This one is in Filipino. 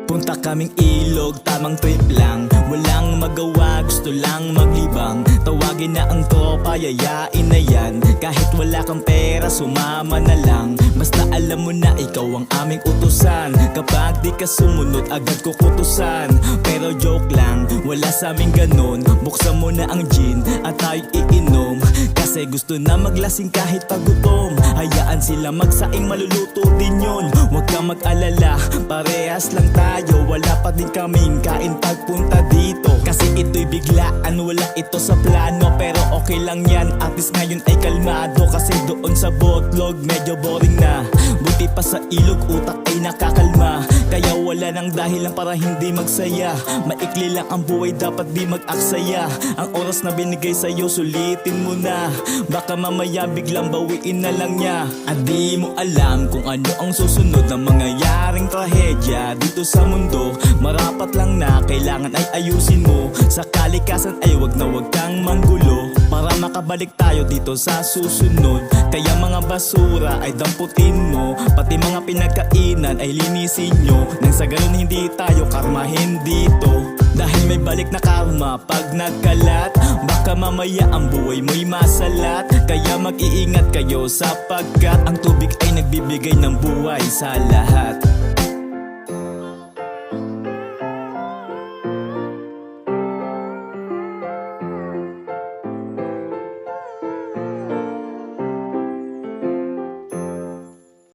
Punta kaming ilog, tamang trip lang. Walang magawa, gusto lang maglibang. Tawagin na ang tropa, yayain na yan. Kahit wala kang pera, sumama na lang. Basta alam mo na ikaw ang aming utusan. Kapag di ka sumunod, agad kukutusan. Pero joke lang, wala sa aming ganun. Buksan mo na ang gin at tayo iinom. Kasi gusto na maglasing kahit pagutom. Hayaan sila magsaing, maluluto din yun. Huwag kang mag-alala, parehas lang tayo. Wala pa din kaming kain pagpunta dito. Kasi ito'y biglaan, wala ito sa plano. Pero okay lang yan, at least ngayon ay kalmado. Kasi doon sa botlog, medyo boring na. Buti pa sa ilog, utak ay nakakalma. Kaya wala nang dahilan para hindi magsaya. Maikli lang ang buhay, dapat di mag-aksaya. Ang oras na binigay sa'yo, sulitin mo na. Baka mamaya biglang bawiin na lang niya. At di mo alam kung ano ang susunod na mangyayaring trahedya dito sa mundo. Marapat lang na kailangan ay ayusin mo. Sa kalikasan ay wag na wag kang manggulo, para makabalik tayo dito sa susunod. Kaya mga basura ay damputin mo, pati mga pinagkainan ay linisin nyo. Nang sa ganun hindi tayo karmahin dito. Dahil may balik na karma pag nagkalat. Baka mamaya ang buhay mo'y masalat. Kaya mag-iingat kayo sapagkat ang tubig ay nagbibigay ng buhay sa lahat.